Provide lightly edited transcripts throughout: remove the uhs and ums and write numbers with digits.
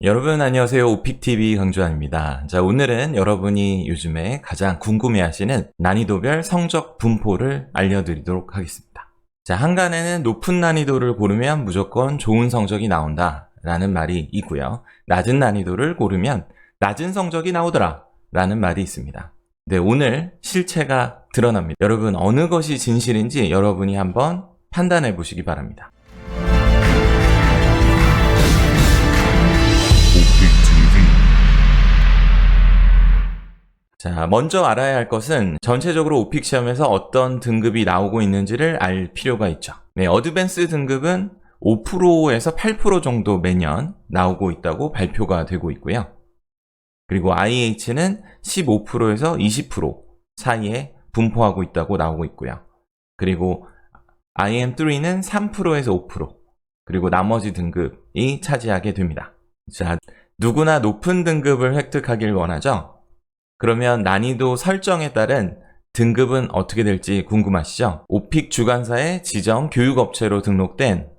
여러분 안녕하세요. 오픽TV 강주환입니다. 자, 오늘은 여러분이 요즘에 가장 궁금해하시는 난이도별 성적 분포를 알려드리도록 하겠습니다. 자, 한간에는 높은 난이도를 고르면 무조건 좋은 성적이 나온다 라는 말이 있고요. 낮은 난이도를 고르면 낮은 성적이 나오더라 라는 말이 있습니다. 네, 오늘 실체가 드러납니다. 여러분 어느 것이 진실인지 여러분이 한번 판단해 보시기 바랍니다. 자, 먼저 알아야 할 것은 전체적으로 오픽 시험에서 어떤 등급이 나오고 있는지를 알 필요가 있죠. 네, 어드밴스 등급은 5%에서 8% 정도 매년 나오고 있다고 발표가 되고 있고요. 그리고 IH는 15%에서 20% 사이에 분포하고 있다고 나오고 있고요. 그리고 IM3는 3%에서 5%, 그리고 나머지 등급이 차지하게 됩니다. 자, 누구나 높은 등급을 획득하길 원하죠? 그러면 난이도 설정에 따른 등급은 어떻게 될지 궁금하시죠? 오픽 주관사의 지정 교육업체로 등록된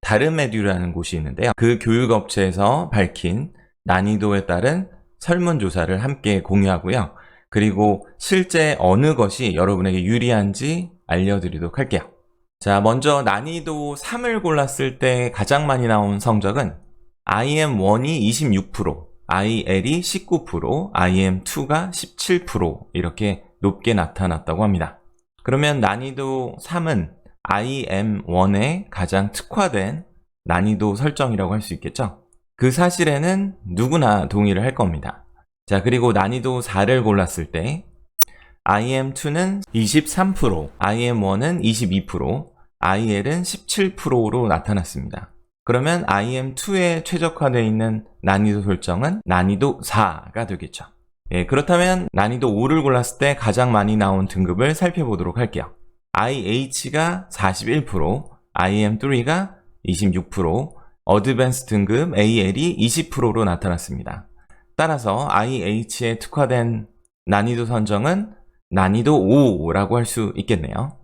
다름에듀라는 곳이 있는데요. 그 교육업체에서 밝힌 난이도에 따른 설문조사를 함께 공유하고요. 그리고 실제 어느 것이 여러분에게 유리한지 알려드리도록 할게요. 자, 먼저 난이도 3을 골랐을 때 가장 많이 나온 성적은 IM1이 26%, IL이 19%, IM2가 17% 이렇게 높게 나타났다고 합니다. 그러면 난이도 3은 IM1에 가장 특화된 난이도 설정이라고 할 수 있겠죠? 그 사실에는 누구나 동의를 할 겁니다. 자, 그리고 난이도 4를 골랐을 때 IM2는 23%, IM1은 22%, IL은 17%로 나타났습니다. 그러면 IM2에 최적화되어 있는 난이도 설정은 난이도 4가 되겠죠. 예, 그렇다면 난이도 5를 골랐을 때 가장 많이 나온 등급을 살펴보도록 할게요. IH가 41%, IM3가 26%, 어드밴스 등급 AL이 20%로 나타났습니다. 따라서 IH에 특화된 난이도 선정은 난이도 5라고 할 수 있겠네요.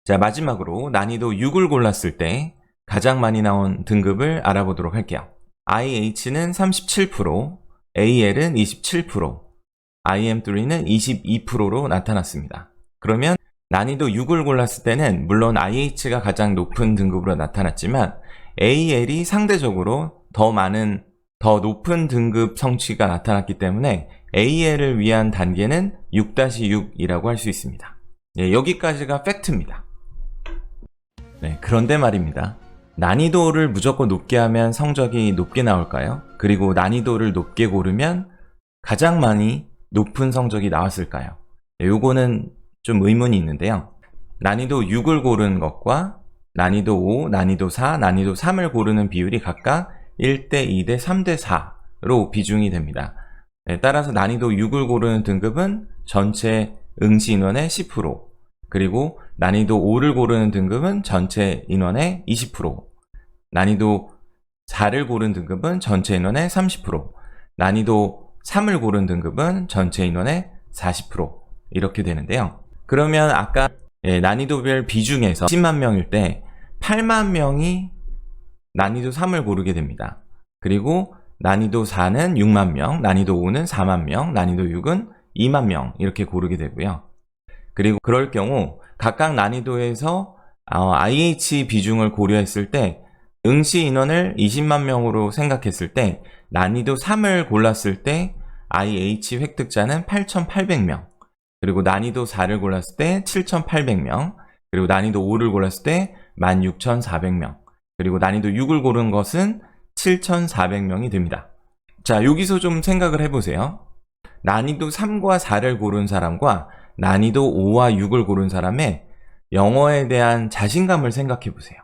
자, 마지막으로 난이도 6을 골랐을 때 가장 많이 나온 등급을 알아보도록 할게요. IH는 37%, AL은 27%, IM3는 22%로 나타났습니다. 그러면 난이도 6을 골랐을 때는 물론 IH가 가장 높은 등급으로 나타났지만 AL이 상대적으로 더 높은 등급 성취가 나타났기 때문에 AL을 위한 단계는 6-6이라고 할 수 있습니다. 네, 여기까지가 팩트입니다. 네, 그런데 말입니다. 난이도를 무조건 높게 하면 성적이 높게 나올까요? 그리고 난이도를 높게 고르면 가장 많이 높은 성적이 나왔을까요? 네, 요거는 좀 의문이 있는데요. 난이도 6을 고르는 것과 난이도 5, 난이도 4, 난이도 3을 고르는 비율이 각각 1대 2대 3대 4로 비중이 됩니다. 네, 따라서 난이도 6을 고르는 등급은 전체 응시 인원의 10%, 그리고 난이도 5를 고르는 등급은 전체 인원의 20%, 난이도 4를 고른 등급은 전체 인원의 30%, 난이도 3을 고른 등급은 전체 인원의 40% 이렇게 되는데요. 그러면 아까 난이도별 비중에서 10만 명일 때 8만 명이 난이도 3을 고르게 됩니다. 그리고 난이도 4는 6만 명, 난이도 5는 4만 명, 난이도 6은 2만 명 이렇게 고르게 되고요. 그리고 그럴 경우 각각 난이도에서 IH 비중을 고려했을 때 응시 인원을 20만 명으로 생각했을 때 난이도 3을 골랐을 때 IH 획득자는 8,800명, 그리고 난이도 4를 골랐을 때 7,800명, 그리고 난이도 5를 골랐을 때 16,400명, 그리고 난이도 6을 고른 것은 7,400명이 됩니다. 자, 여기서 좀 생각을 해보세요. 난이도 3과 4를 고른 사람과 난이도 5와 6을 고른 사람의 영어에 대한 자신감을 생각해 보세요.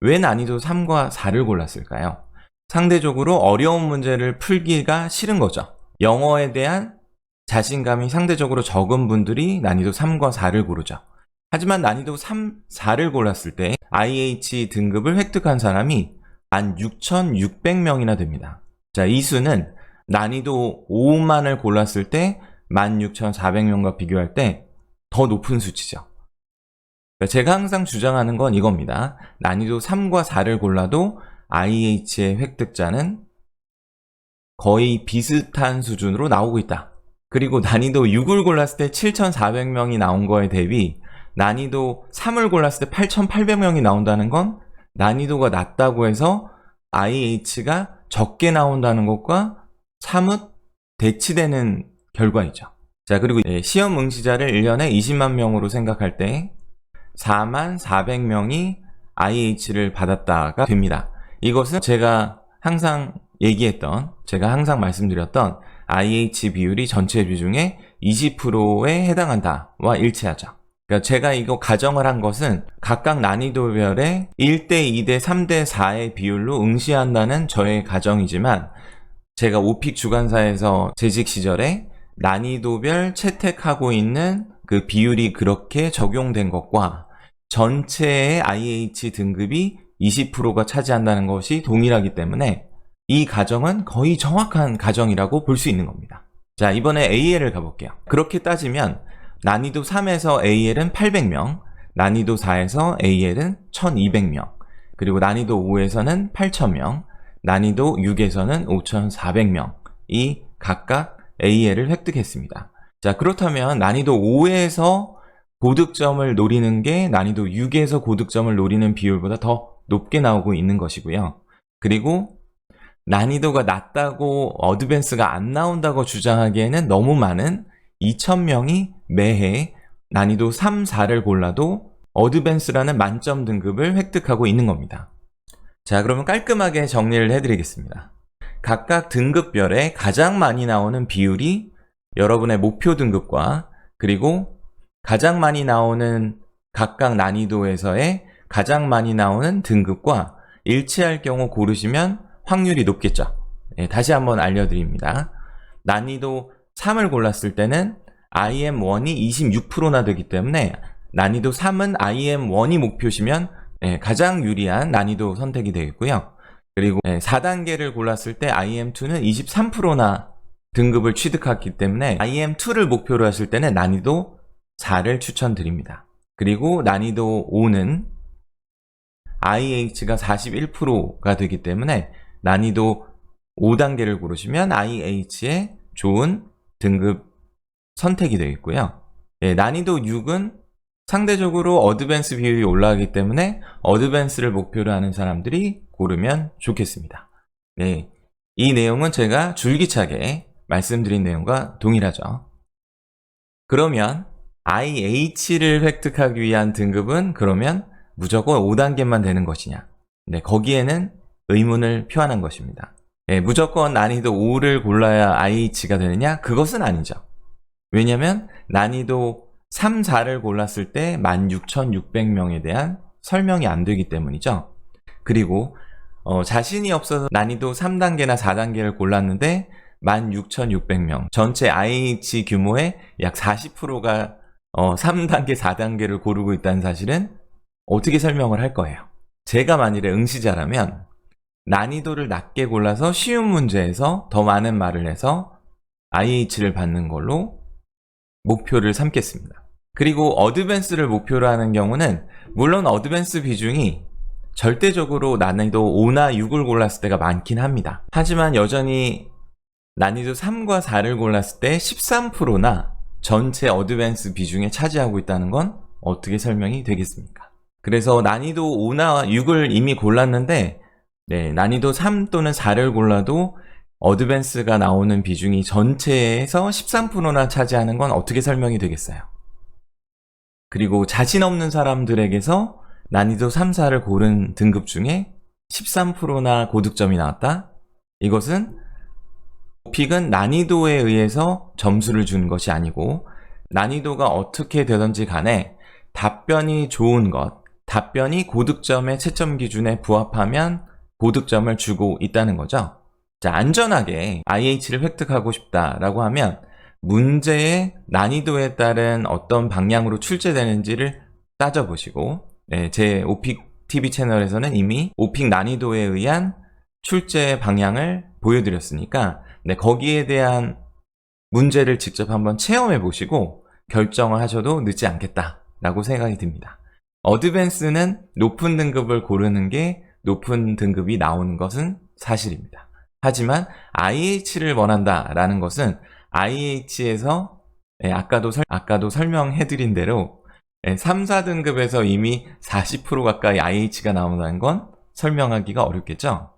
왜 난이도 3과 4를 골랐을까요? 상대적으로 어려운 문제를 풀기가 싫은 거죠. 영어에 대한 자신감이 상대적으로 적은 분들이 난이도 3과 4를 고르죠. 하지만 난이도 3, 4를 골랐을 때 IH 등급을 획득한 사람이 16,600명이나 됩니다. 자, 이 수는 난이도 5만을 골랐을 때 16,400명과 비교할 때 더 높은 수치죠. 제가 항상 주장하는 건 이겁니다. 난이도 3과 4를 골라도 IH의 획득자는 거의 비슷한 수준으로 나오고 있다. 그리고 난이도 6을 골랐을 때 7,400명이 나온 거에 대비 난이도 3을 골랐을 때 8,800명이 나온다는 건 난이도가 낮다고 해서 IH가 적게 나온다는 것과 사뭇 대치되는 결과이죠. 자, 그리고 시험 응시자를 1년에 20만 명으로 생각할 때 44,400명이 IH를 받았다가 됩니다. 이것은 제가 항상 제가 항상 말씀드렸던 IH 비율이 전체 비중의 20%에 해당한다와 일치하죠. 그러니까 제가 이거 가정을 한 것은 각각 난이도별에 1대 2대 3대 4의 비율로 응시한다는 저의 가정이지만 제가 오픽 주관사에서 재직 시절에 난이도별 채택하고 있는 그 비율이 그렇게 적용된 것과 전체의 IH 등급이 20%가 차지한다는 것이 동일하기 때문에 이 가정은 거의 정확한 가정이라고 볼 수 있는 겁니다. 자, 이번에 AL을 가볼게요. 그렇게 따지면 난이도 3에서 AL은 800명, 난이도 4에서 AL은 1200명, 그리고 난이도 5에서는 8000명, 난이도 6에서는 5400명이 각각 AL을 획득했습니다. 자, 그렇다면 난이도 5에서 고득점을 노리는 게 난이도 6에서 고득점을 노리는 비율보다 더 높게 나오고 있는 것이고요. 그리고 난이도가 낮다고 어드밴스가 안 나온다고 주장하기에는 너무 많은 2000명이 매해 난이도 3, 4를 골라도 어드밴스라는 만점 등급을 획득하고 있는 겁니다. 자, 그러면 깔끔하게 정리를 해드리겠습니다. 각각 등급별에 가장 많이 나오는 비율이 여러분의 목표 등급과 그리고 가장 많이 나오는 각각 난이도에서의 가장 많이 나오는 등급과 일치할 경우 고르시면 확률이 높겠죠. 다시 한번 알려드립니다. 난이도 3을 골랐을 때는 IM1이 26%나 되기 때문에 난이도 3은 IM1이 목표시면 가장 유리한 난이도 선택이 되겠고요. 그리고 4단계를 골랐을 때 IM2는 23%나 등급을 취득했기 때문에 IM2를 목표로 하실 때는 난이도 4를 추천드립니다. 그리고 난이도 5는 IH가 41%가 되기 때문에 난이도 5단계를 고르시면 IH의 좋은 등급 선택이 되겠고요. 난이도 6은 상대적으로 어드밴스 비율이 올라가기 때문에 어드밴스를 목표로 하는 사람들이 고르면 좋겠습니다. 네, 이 내용은 제가 줄기차게 말씀드린 내용과 동일하죠. 그러면 IH를 획득하기 위한 등급은 그러면 무조건 5단계만 되는 것이냐? 네, 거기에는 의문을 표현한 것입니다. 무조건 난이도 5를 골라야 IH가 되느냐? 그것은 아니죠. 왜냐면 난이도 3, 4를 골랐을 때 16,600명에 대한 설명이 안 되기 때문이죠. 그리고 자신이 없어서 난이도 3단계나 4단계를 골랐는데 16,600명, 전체 IH 규모의 약 40%가 3단계, 4단계를 고르고 있다는 사실은 어떻게 설명을 할 거예요? 제가 만일에 응시자라면 난이도를 낮게 골라서 쉬운 문제에서 더 많은 말을 해서 IH를 받는 걸로 목표를 삼겠습니다. 그리고 어드밴스를 목표로 하는 경우는 물론 어드밴스 비중이 절대적으로 난이도 5나 6을 골랐을 때가 많긴 합니다. 하지만 여전히 난이도 3과 4를 골랐을 때 13%나 전체 어드밴스 비중에 차지하고 있다는 건 어떻게 설명이 되겠습니까? 그래서 난이도 5나 6을 이미 골랐는데 난이도 3 또는 4를 골라도 어드밴스가 나오는 비중이 전체에서 13%나 차지하는 건 어떻게 설명이 되겠어요? 그리고 자신 없는 사람들에게서 난이도 3, 4를 고른 등급 중에 13%나 고득점이 나왔다? 이것은 오픽은 난이도에 의해서 점수를 주는 것이 아니고 난이도가 어떻게 되든지 간에 답변이 좋은 것, 답변이 고득점의 채점 기준에 부합하면 고득점을 주고 있다는 거죠. 자, 안전하게 IH를 획득하고 싶다라고 하면 문제의 난이도에 따른 어떤 방향으로 출제되는지를 따져보시고 제 오픽 TV 채널에서는 이미 오픽 난이도에 의한 출제 방향을 보여드렸으니까 거기에 대한 문제를 직접 한번 체험해 보시고 결정을 하셔도 늦지 않겠다라고 생각이 듭니다. 어드밴스는 높은 등급을 고르는 게 높은 등급이 나오는 것은 사실입니다. 하지만 IH를 원한다라는 것은 IH에서 아까도 설명해드린 대로 3, 4등급에서 이미 40% 가까이 IH가 나온다는 건 설명하기가 어렵겠죠.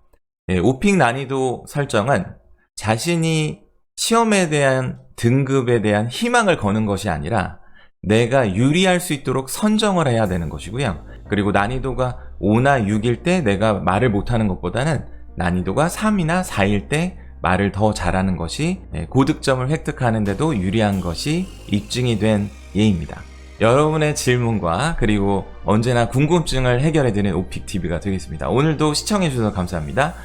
오픽 난이도 설정은 자신이 시험에 대한 등급에 대한 희망을 거는 것이 아니라 내가 유리할 수 있도록 선정을 해야 되는 것이고요. 그리고 난이도가 5나 6일 때 내가 말을 못하는 것보다는 난이도가 3이나 4일 때 말을 더 잘하는 것이 고득점을 획득하는 데도 유리한 것이 입증이 된 예입니다. 여러분의 질문과 그리고 언제나 궁금증을 해결해드리는 오픽TV가 되겠습니다. 오늘도 시청해주셔서 감사합니다.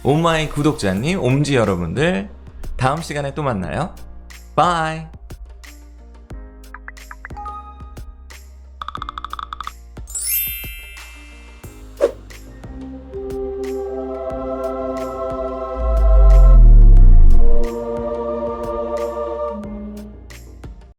오마이 구독자님, 옴지 여러분들, 다음 시간에 또 만나요. 바이!